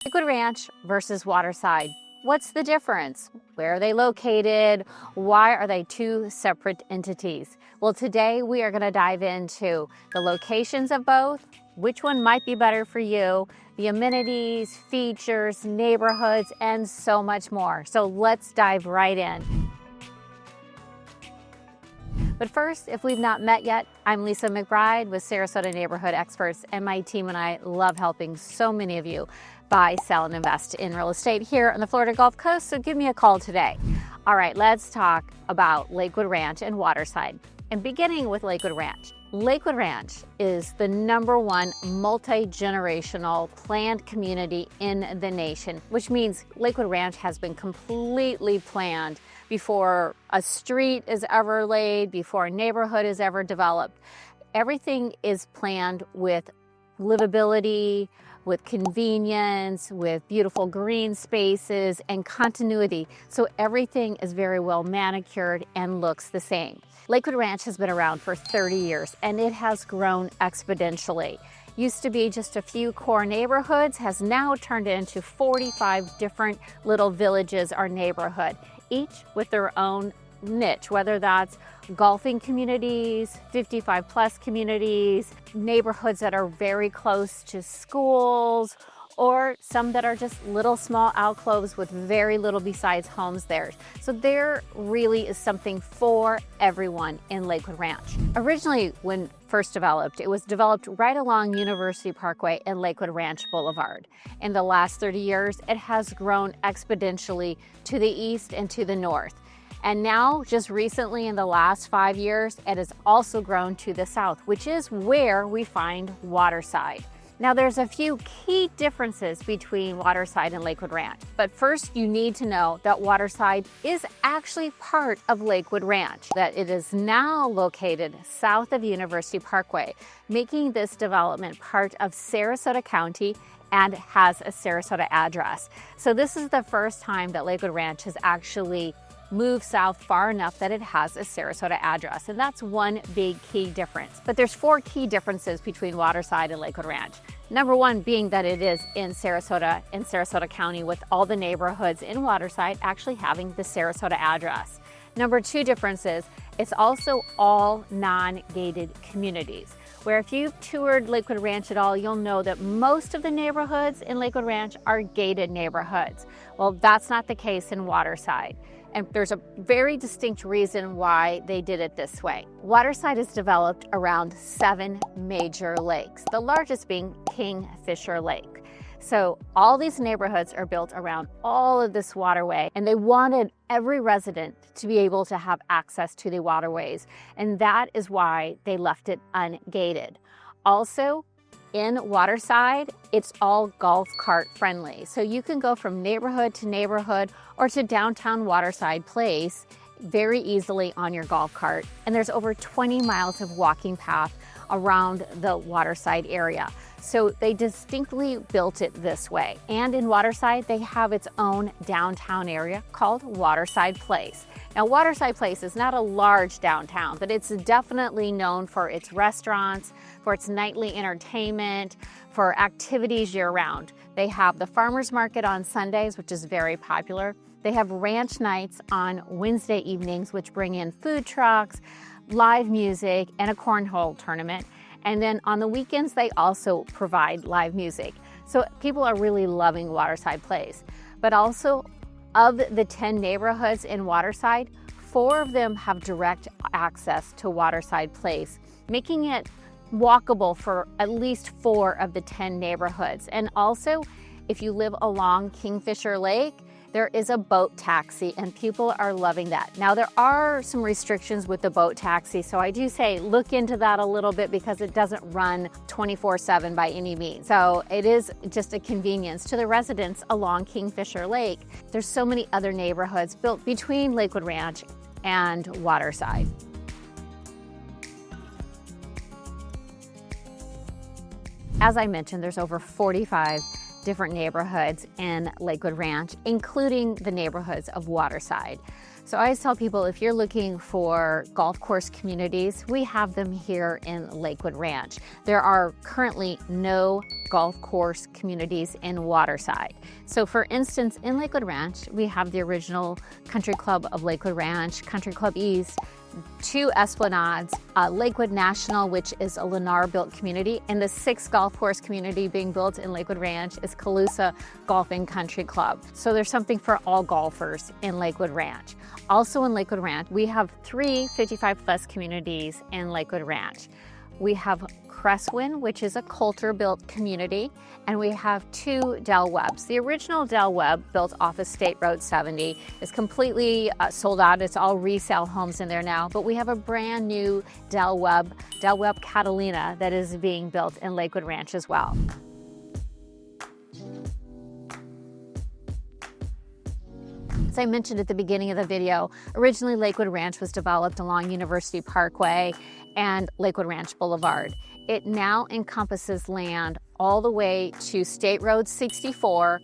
Lakewood Ranch versus Waterside. What's the difference? Where are they located? Why are they two separate entities? Well, today we are going to dive into the locations of both, which one might be better for you, the amenities, features, neighborhoods, and so much more. So let's dive right in. But first, if we've not met yet, I'm Lisa McBride with Sarasota Neighborhood Experts, and my team and I love helping so many of you buy, sell, and invest in real estate here on the Florida Gulf Coast, so give me a call today. All right, let's talk about Lakewood Ranch and Waterside. And beginning with Lakewood Ranch. Lakewood Ranch is the #1 multi-generational planned community in the nation, which means Lakewood Ranch has been completely planned before a street is ever laid, before a neighborhood is ever developed. Everything is planned with livability, with convenience, with beautiful green spaces and continuity. So everything is very well manicured and looks the same. Lakewood Ranch has been around for 30 years and it has grown exponentially. Used to be just a few core neighborhoods, has now turned into 45 different little villages or neighborhood, each with their own niche, whether that's golfing communities, 55 plus communities, neighborhoods that are very close to schools, or some that are just little small alcoves with very little besides homes there. So there really is something for everyone in Lakewood Ranch. Originally, when first developed, it was developed right along University Parkway and Lakewood Ranch Boulevard. In the last 30 years, it has grown exponentially to the east and to the north. And now, just recently in the last 5 years, it has also grown to the south, which is where we find Waterside. Now, there's a few key differences between Waterside and Lakewood Ranch. But first, you need to know that Waterside is actually part of Lakewood Ranch, that it is now located south of University Parkway, making this development part of Sarasota County and has a Sarasota address. So this is the first time that Lakewood Ranch has actually moved south far enough that it has a Sarasota address. And that's one big key difference. But there's 4 key differences between Waterside and Lakewood Ranch. #1 being that it is in Sarasota County, with all the neighborhoods in Waterside actually having the Sarasota address. #2 difference is it's also all non-gated communities, where if you've toured Lakewood Ranch at all, you'll know that most of the neighborhoods in Lakewood Ranch are gated neighborhoods. Well, that's not the case in Waterside. And there's a very distinct reason why they did it this way. Waterside is developed around 7 major lakes, the largest being Kingfisher Lake. So all these neighborhoods are built around all of this waterway, and they wanted every resident to be able to have access to the waterways. And that is why they left it ungated. Also, in Waterside, it's all golf cart friendly. So you can go from neighborhood to neighborhood or to downtown Waterside Place very easily on your golf cart. And there's over 20 miles of walking path around the Waterside area. So they distinctly built it this way. And in Waterside, they have its own downtown area called Waterside Place. Now, Waterside Place is not a large downtown, but it's definitely known for its restaurants, for its nightly entertainment, for activities year-round. They have the farmers market on Sundays, which is very popular. They have ranch nights on Wednesday evenings, which bring in food trucks, live music, and a cornhole tournament. And then on the weekends, they also provide live music. So people are really loving Waterside Place. But also, of the 10 neighborhoods in Waterside, 4 of them have direct access to Waterside Place, making it walkable for at least 4 of the 10 neighborhoods. And also, if you live along Kingfisher Lake, there is a boat taxi and people are loving that. Now, there are some restrictions with the boat taxi, so I do say look into that a little bit because it doesn't run 24/7 by any means. So it is just a convenience to the residents along Kingfisher Lake. There's so many other neighborhoods built between Lakewood Ranch and Waterside. As I mentioned, there's over 45 different neighborhoods in Lakewood Ranch, including the neighborhoods of Waterside. So I always tell people, if you're looking for golf course communities, we have them here in Lakewood Ranch. There are currently no golf course communities in Waterside. So for instance, in Lakewood Ranch, we have the original Country Club of Lakewood Ranch, Country Club East, 2 Esplanades, Lakewood National, which is a Lennar-built community, and the 6th golf course community being built in Lakewood Ranch is Calusa Golf and Country Club. So there's something for all golfers in Lakewood Ranch. Also in Lakewood Ranch, we have 3 55-plus communities in Lakewood Ranch. We have Cresswin, which is a Coulter-built community, and we have 2 Del Webbs. The original Del Webb, built off of State Road 70, is completely sold out. It's all resale homes in there now, but we have a brand new Del Webb Catalina, that is being built in Lakewood Ranch as well. As I mentioned at the beginning of the video, originally Lakewood Ranch was developed along University Parkway and Lakewood Ranch Boulevard. It now encompasses land all the way to State Road 64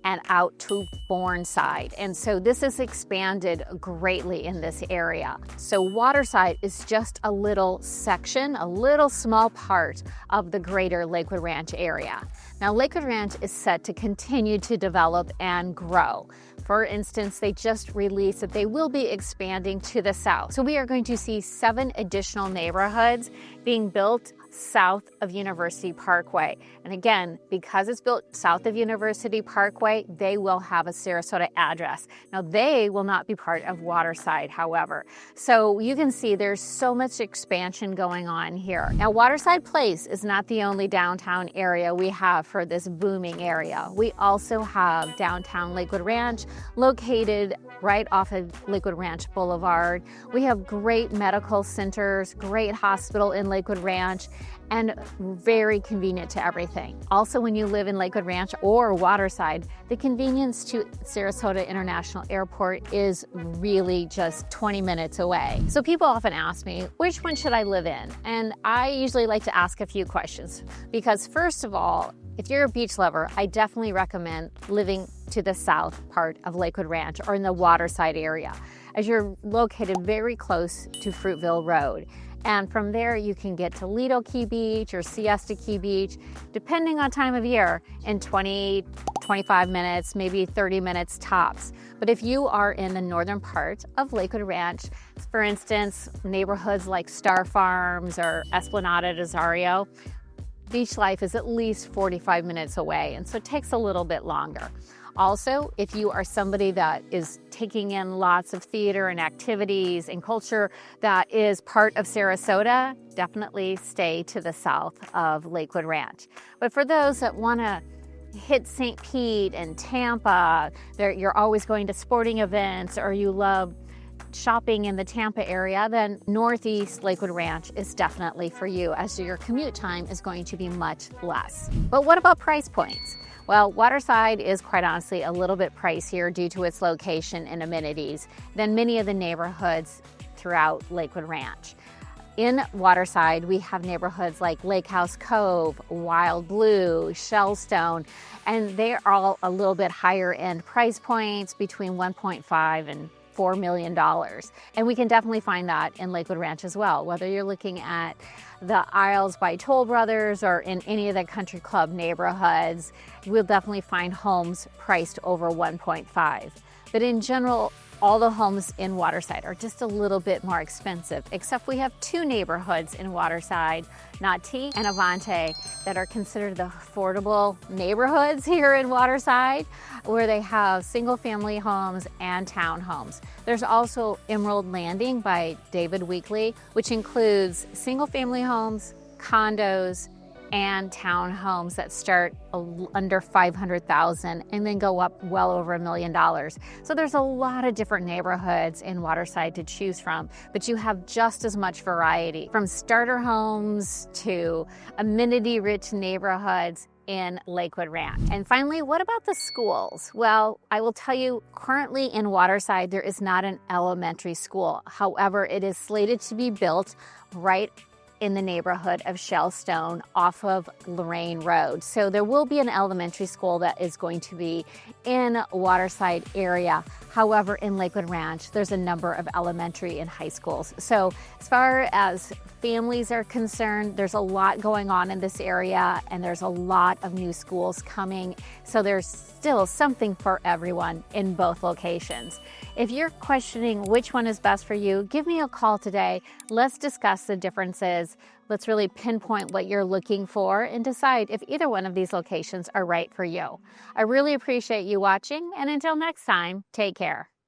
and out to Bourneside. And so this has expanded greatly in this area. So Waterside is just a little section, a little small part of the greater Lakewood Ranch area. Now Lakewood Ranch is set to continue to develop and grow. For instance, they just released that they will be expanding to the south. So we are going to see 7 additional neighborhoods being built south of University Parkway. And again, because it's built south of University Parkway, they will have a Sarasota address. Now, they will not be part of Waterside, however. So you can see there's so much expansion going on here. Now, Waterside Place is not the only downtown area we have for this booming area. We also have downtown Lakewood Ranch, located right off of Lakewood Ranch Boulevard. We have great medical centers, great hospital in Lakewood Ranch, and very convenient to everything. Also, when you live in Lakewood Ranch or Waterside, the convenience to Sarasota International Airport is really just 20 minutes away. So people often ask me, which one should I live in? And I usually like to ask a few questions, because first of all, if you're a beach lover, I definitely recommend living to the south part of Lakewood Ranch or in the Waterside area, as you're located very close to Fruitville Road. And from there, you can get to Lido Key Beach or Siesta Key Beach, depending on time of year, in 20, 25 minutes, maybe 30 minutes tops. But if you are in the northern part of Lakewood Ranch, for instance, neighborhoods like Star Farms or Esplanade Rosario, beach life is at least 45 minutes away, and so it takes a little bit longer. Also, if you are somebody that is taking in lots of theater and activities and culture that is part of Sarasota, definitely stay to the south of Lakewood Ranch. But for those that want to hit St. Pete and Tampa, you're always going to sporting events, or you love shopping in the Tampa area, then Northeast Lakewood Ranch is definitely for you, as your commute time is going to be much less. But what about price points? Well, Waterside is quite honestly a little bit pricier due to its location and amenities than many of the neighborhoods throughout Lakewood Ranch. In Waterside, we have neighborhoods like Lake House Cove, Wild Blue, Shellstone, and they're all a little bit higher end price points, between $1.5 and $4 million. And we can definitely find that in Lakewood Ranch as well, whether you're looking at the Isles by Toll Brothers or in any of the country club neighborhoods. We'll definitely find homes priced over 1.5. But in general, all the homes in Waterside are just a little bit more expensive, except we have 2 neighborhoods in Waterside, Manatee and Avante, that are considered the affordable neighborhoods here in Waterside, where they have single family homes and townhomes. There's also Emerald Landing by David Weekley, which includes single family homes, condos, and townhomes that start under $500,000 and then go up well over $1 million. So there's a lot of different neighborhoods in Waterside to choose from, but you have just as much variety, from starter homes to amenity-rich neighborhoods in Lakewood Ranch. And finally, what about the schools? Well, I will tell you, currently in Waterside, there is not an elementary school. However, it is slated to be built right in the neighborhood of Shellstone off of Lorraine Road. So there will be an elementary school that is going to be in Waterside area. However, in Lakewood Ranch, there's a number of elementary and high schools. So as far as families are concerned, there's a lot going on in this area, and there's a lot of new schools coming. So there's still something for everyone in both locations. If you're questioning which one is best for you, give me a call today. Let's discuss the differences. Let's really pinpoint what you're looking for and decide if either one of these locations are right for you. I really appreciate you watching, and until next time, take care.